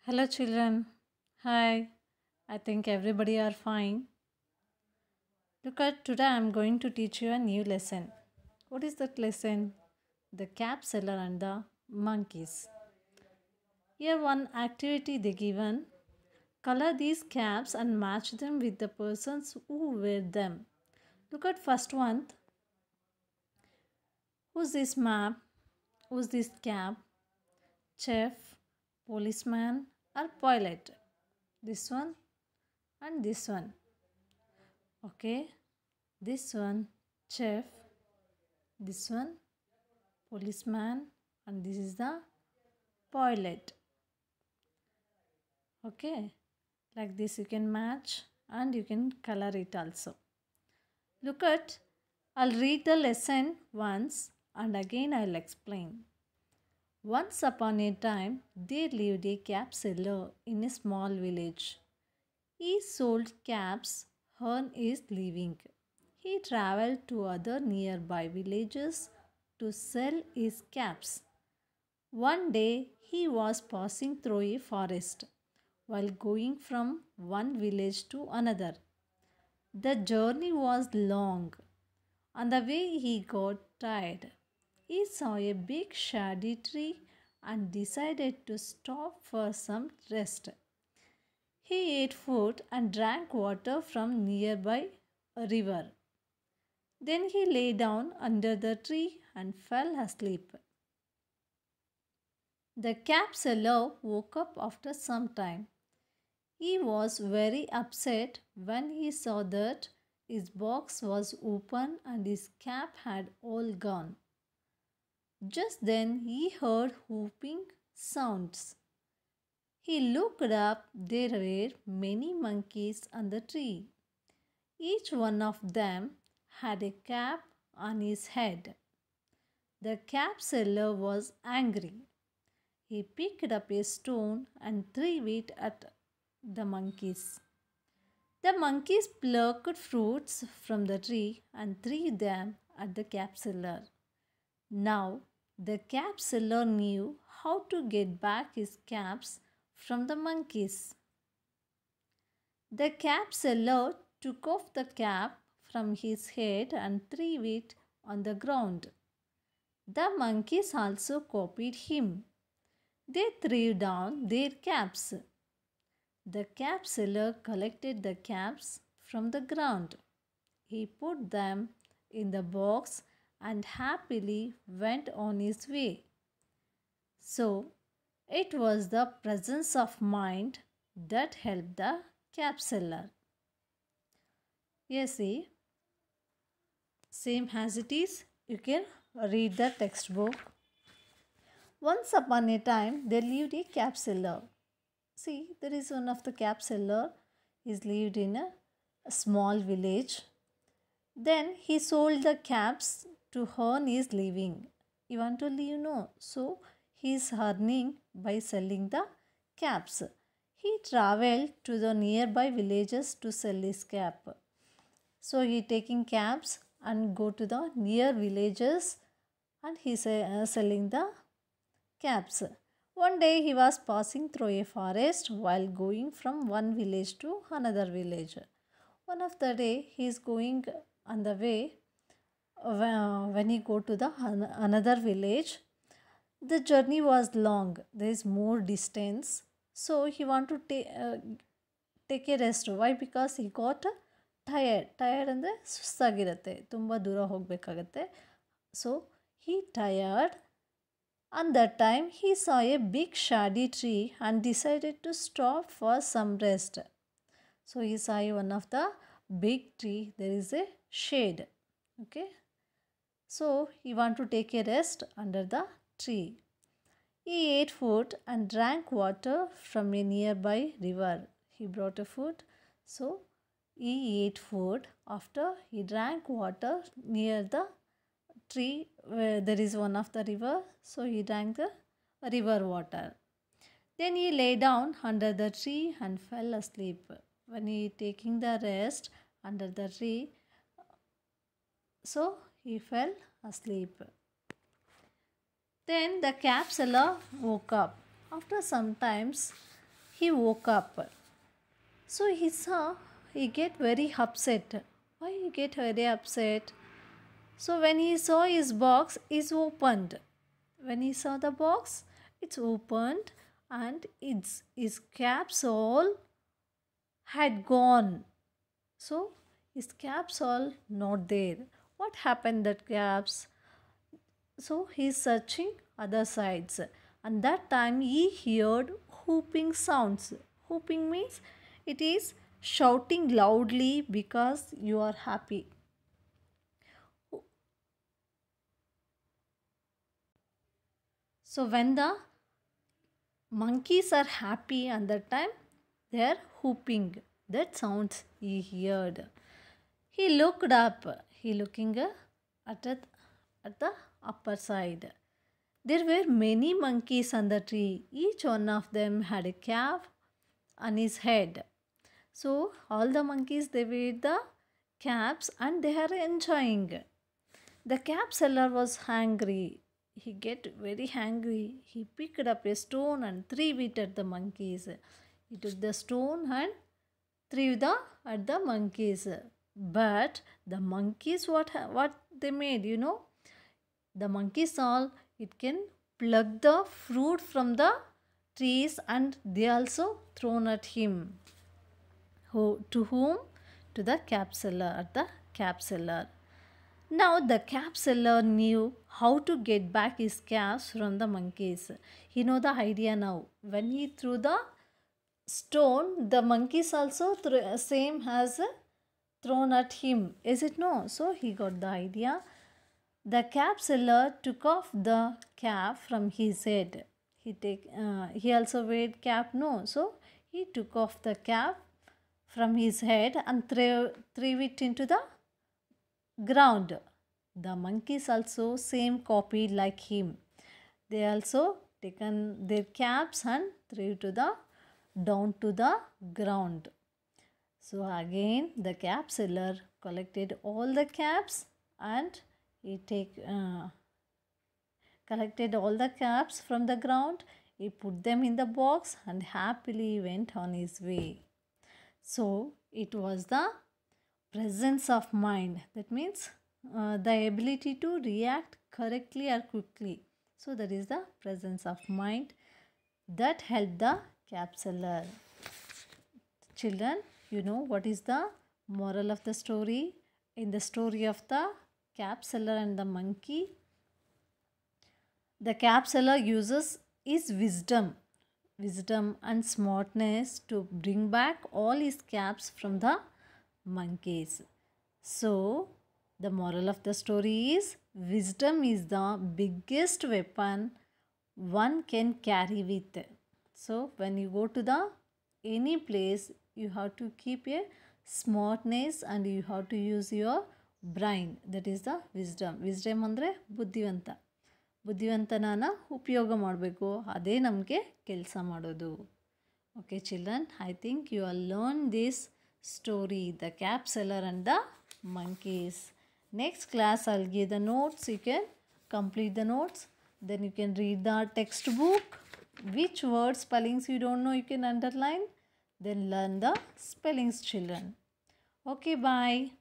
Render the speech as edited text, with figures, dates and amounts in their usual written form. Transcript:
Hello, children. Hi. I think everybody are fine. Look at today I'm going to teach you a new lesson. What is that lesson? The cap seller and the monkeys. Here one activity they given. Color these caps and match them with the persons who wear them. Look at first one. Who's this map? Who's this cap? Chef, policeman, or pilot? This one and this one. Okay. This one, chef, this one, policeman, and this is the pilot. Okay, like this you can match and you can color it also. Look at, I'll read the lesson once and again I'll explain. Once upon a time, there lived a cap seller in a small village. He sold caps, earned his living. He traveled to other nearby villages to sell his caps. One day he was passing through a forest while going from one village to another. The journey was long. On the way he got tired. He saw a big shady tree and decided to stop for some rest. He ate food and drank water from nearby a river. Then he lay down under the tree and fell asleep. The cap seller woke up after some time. He was very upset when he saw that his box was open and his cap had all gone. Just then he heard whooping sounds. He looked up, there were many monkeys on the tree. Each one of them had a cap on his head. The cap seller was angry. He picked up a stone and threw it at the monkeys. The monkeys plucked fruits from the tree and threw them at the cap seller. Now the cap seller knew how to get back his caps from the monkeys. The cap seller took off the cap from his head and threw it on the ground. The monkeys also copied him. They threw down their caps. The cap seller collected the caps from the ground. He put them in the box and happily went on his way. So, it was the presence of mind that helped the cap seller. Yes, see, same as it is, you can read the textbook. Once upon a time, there lived a cap seller. See, there is one of the cap seller. He lived in a small village. Then he sold the caps to earn his living. You want to live? No. So he is earning by selling the caps. He traveled to the nearby villages to sell his cap. So he taking caps and go to the near villages and he is selling the caps. One day he was passing through a forest while going from one village to another village. One of the day he is going on the way. When he go to the another village, the journey was long. There is more distance, so he want to take a rest. Why? Because he got tired ಅಂದರೆ ಸುಸ್ತಾಗಿರುತ್ತೆ, ತುಂಬ ದೂರ ಹೋಗಬೇಕಾಗತ್ತೆ. So he tired. And that time he saw a big shady tree and decided to stop for some rest. So he saw one of the big tree, there is a shade. Okay. So he want to take a rest under the tree. He ate food and drank water from a nearby river. He brought a food. So he ate food. After he drank water near the tree where there is one of the river. So he drank the river water. Then he lay down under the tree and fell asleep. When he taking the rest under the tree, so he fell asleep. Then the cap seller woke up. After some times, he woke up. So he saw, he get very upset. Why he get very upset? So when he saw his box is opened. When he saw the box, it's opened and its his caps all had gone. So his caps all not there. What happened that caps? So he's searching other sides, and that time he heard whooping sounds. Whooping means it is shouting loudly because you are happy. So when the monkeys are happy at that time, they are whooping. That sounds he heard. He looked up. He looking at the upper side. There were many monkeys on the tree. Each one of them had a cap on his head. So all the monkeys they wear the caps and they are enjoying. The cap seller was hungry. He get very angry. He picked up a stone and threw it at the monkeys. He took the stone and threw at the monkeys. But the monkeys what they made, you know? The monkeys all it can pluck the fruit from the trees and they also thrown at him. To whom? To the cap seller, at the cap seller. Now the cap seller knew how to get back his caps from the monkeys. He know the idea now. When he threw the stone, the monkeys also same as thrown at him. Is it no? So he got the idea. The cap seller took off the cap from his head. He also wear cap no. So he took off the cap from his head and threw it into the ground. The monkeys also same copied like him. They also taken their caps and threw to the down to the ground. So again the cap seller collected all the caps and he collected all the caps from the ground. He put them in the box and happily went on his way. So it was the presence of mind. That means the ability to react correctly or quickly. So that is the presence of mind that helped the cap seller. Children, you know what is the moral of the story? In the story of the cap seller and the monkey, the cap seller uses his wisdom and smartness to bring back all his caps from the monkeys. So the moral of the story is wisdom is the biggest weapon one can carry with. So when you go to the any place, you have to keep a smartness and you have to use your brain. That is the wisdom. Wisdom ಅಂದರೆ ಬುದ್ಧಿವಂತ. ಬುದ್ಧಿವಂತನನ ಉಪಯೋಗ ಮಾಡಬೇಕು. ಅದೇ ನಮಗೆ ಕೆಲಸ ಮಾಡೋದು. Okay children, I think you all learn this story, the cap seller and the monkeys. Next class I'll give the notes. You can complete the notes. Then you can read the textbook. Which words spellings you don't know you can underline. Then learn the spellings children. Okay, bye.